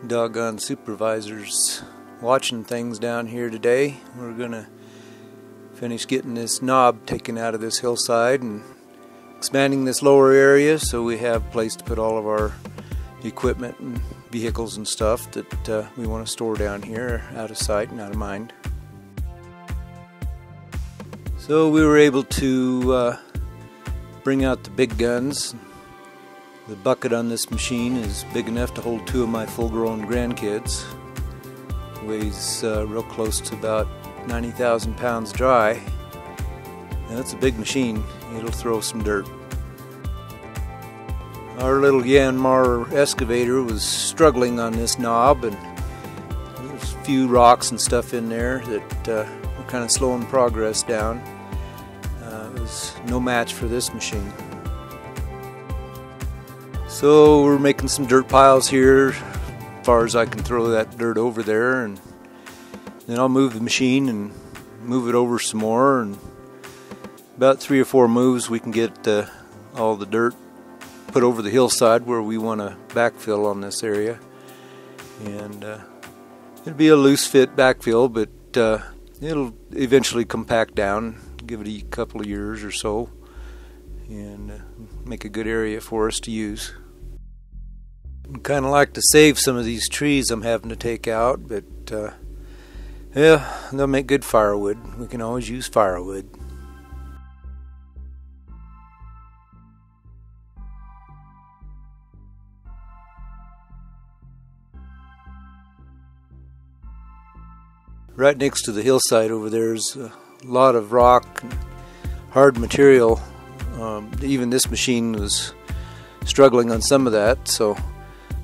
Doggone supervisors watching things down here today. We're gonna finish getting this knob taken out of this hillside and expanding this lower area so we have a place to put all of our equipment and vehicles and stuff that we want to store down here, out of sight and out of mind. So we were able to bring out the big guns. The bucket on this machine is big enough to hold two of my full-grown grandkids. Weighs real close to about 90,000 pounds dry. Now, that's a big machine. It'll throw some dirt. Our little Yanmar excavator was struggling on this knob, and there's a few rocks and stuff in there that were kind of slowing progress down. It was no match for this machine. So we're making some dirt piles here, as far as I can throw that dirt over there, and then I'll move the machine and move it over some more, and about 3 or 4 moves we can get all the dirt put over the hillside where we want to backfill on this area. And it'll be a loose fit backfill, but it'll eventually compact down, give it a couple of years or so, and make a good area for us to use. I'd kind of like to save some of these trees I'm having to take out, but yeah, they'll make good firewood. We can always use firewood. Right next to the hillside over there is a lot of rock and hard material. Even this machine was struggling on some of that, so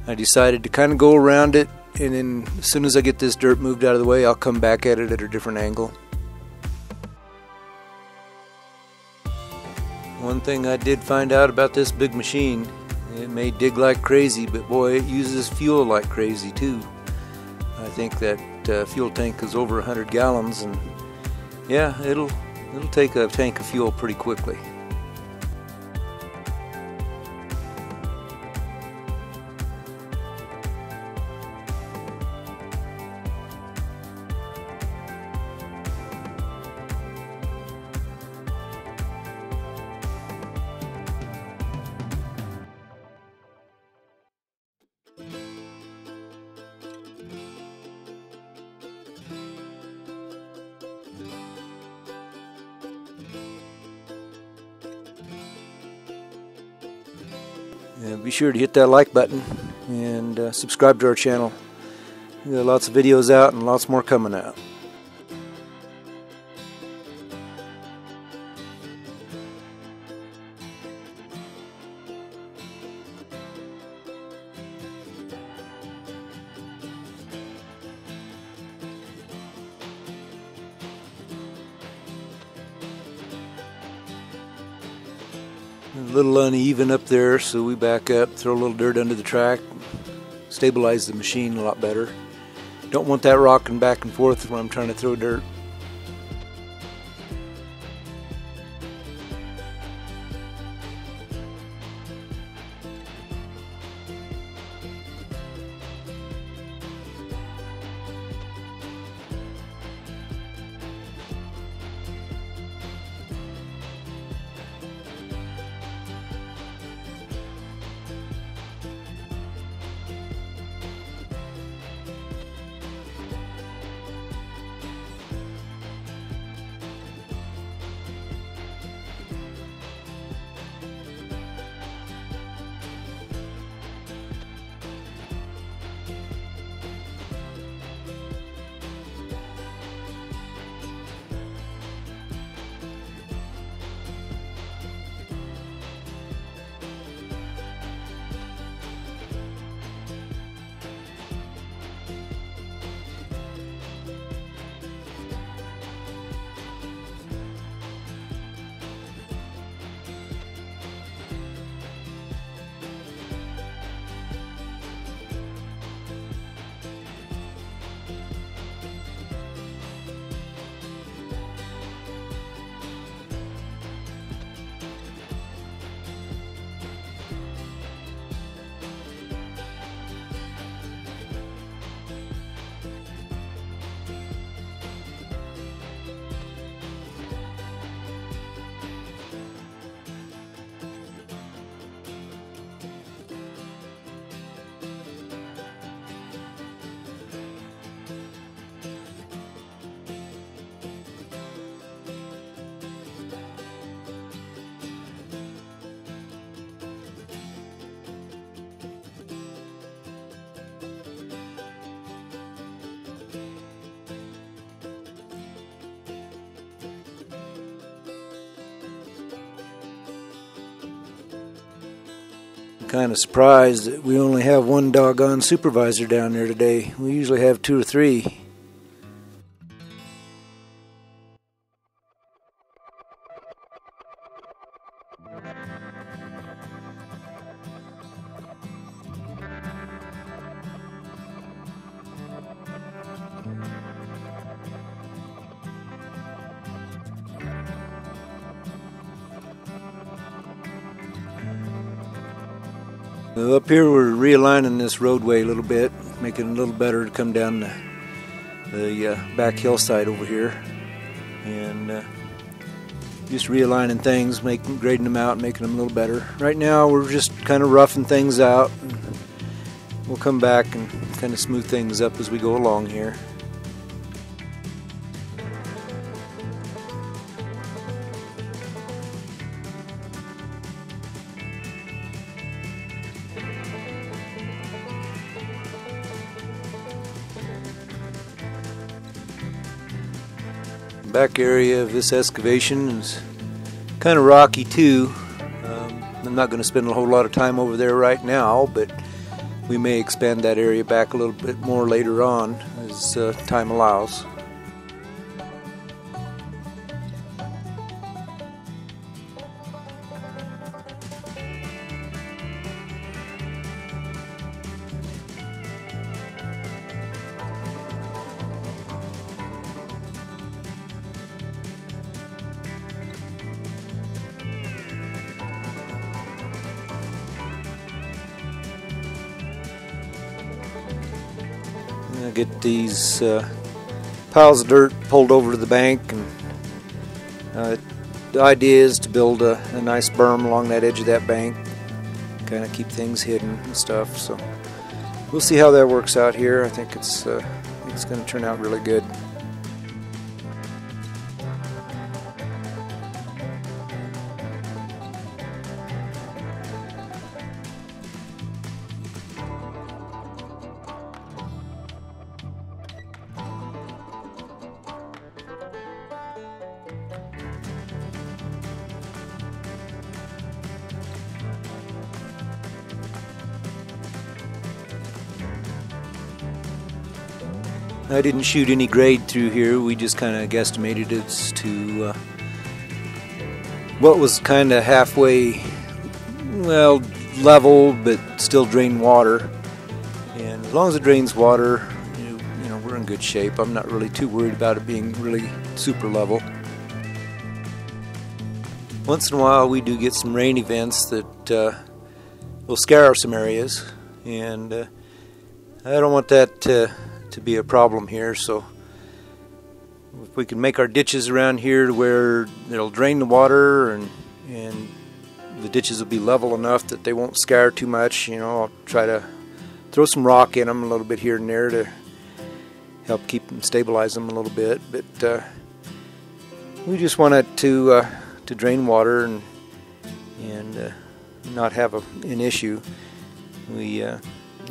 I decided to kind of go around it, and then as soon as I get this dirt moved out of the way, I'll come back at it at a different angle. One thing I did find out about this big machine, it may dig like crazy, but boy, it uses fuel like crazy too. I think that fuel tank is over 100 gallons, and yeah, it'll take a tank of fuel pretty quickly. Be sure to hit that like button and subscribe to our channel. We got lots of videos out and lots more coming out. A little uneven up there, so we back up, throw a little dirt under the track, stabilize the machine a lot better. Don't want that rocking back and forth when I'm trying to throw dirt. Kind of surprised that we only have one doggone supervisor down there today. We usually have 2 or 3. Up here we're realigning this roadway a little bit, making it a little better to come down the back hillside over here, and just realigning things, grading them out, making them a little better. Right now we're just kind of roughing things out. We'll come back and kind of smooth things up as we go along here. Back area of this excavation is kind of rocky too. I'm not going to spend a whole lot of time over there right now, but we may expand that area back a little bit more later on as time allows. Get these piles of dirt pulled over to the bank, and the idea is to build a nice berm along that edge of that bank, kind of keep things hidden and stuff. So we'll see how that works out here. I think it's going to turn out really good. I didn't shoot any grade through here. We just kind of guesstimated it to what was kind of halfway, well, level, but still drain water. And as long as it drains water, you know, we're in good shape. I'm not really too worried about it being really super level. Once in a while, we do get some rain events that will scour some areas, and I don't want that to be a problem here. So if we can make our ditches around here to where it'll drain the water, and the ditches will be level enough that they won't scour too much, you know, I'll try to throw some rock in them a little bit here and there to help keep them, stabilize them a little bit. But we just want it to drain water and not have an issue.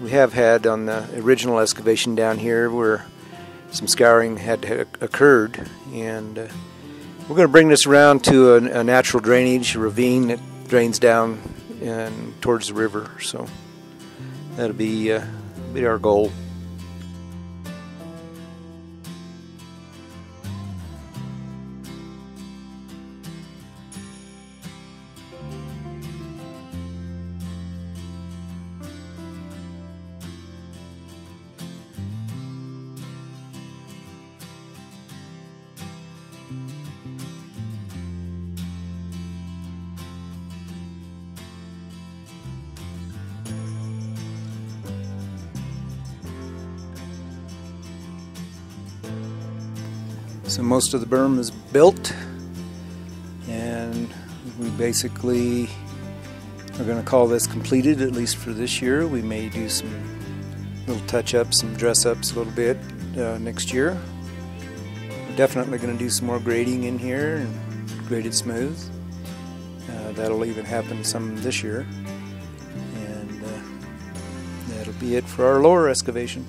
We have had on the original excavation down here where some scouring had occurred, and we're going to bring this around to a natural drainage, a ravine that drains down and towards the river. So that'll be our goal. So most of the berm is built, and we basically are going to call this completed, at least for this year. We may do some little touch-ups, some dress-ups a little bit next year. We're definitely going to do some more grading in here and grade it smooth. That'll even happen some this year, and that'll be it for our lower excavation.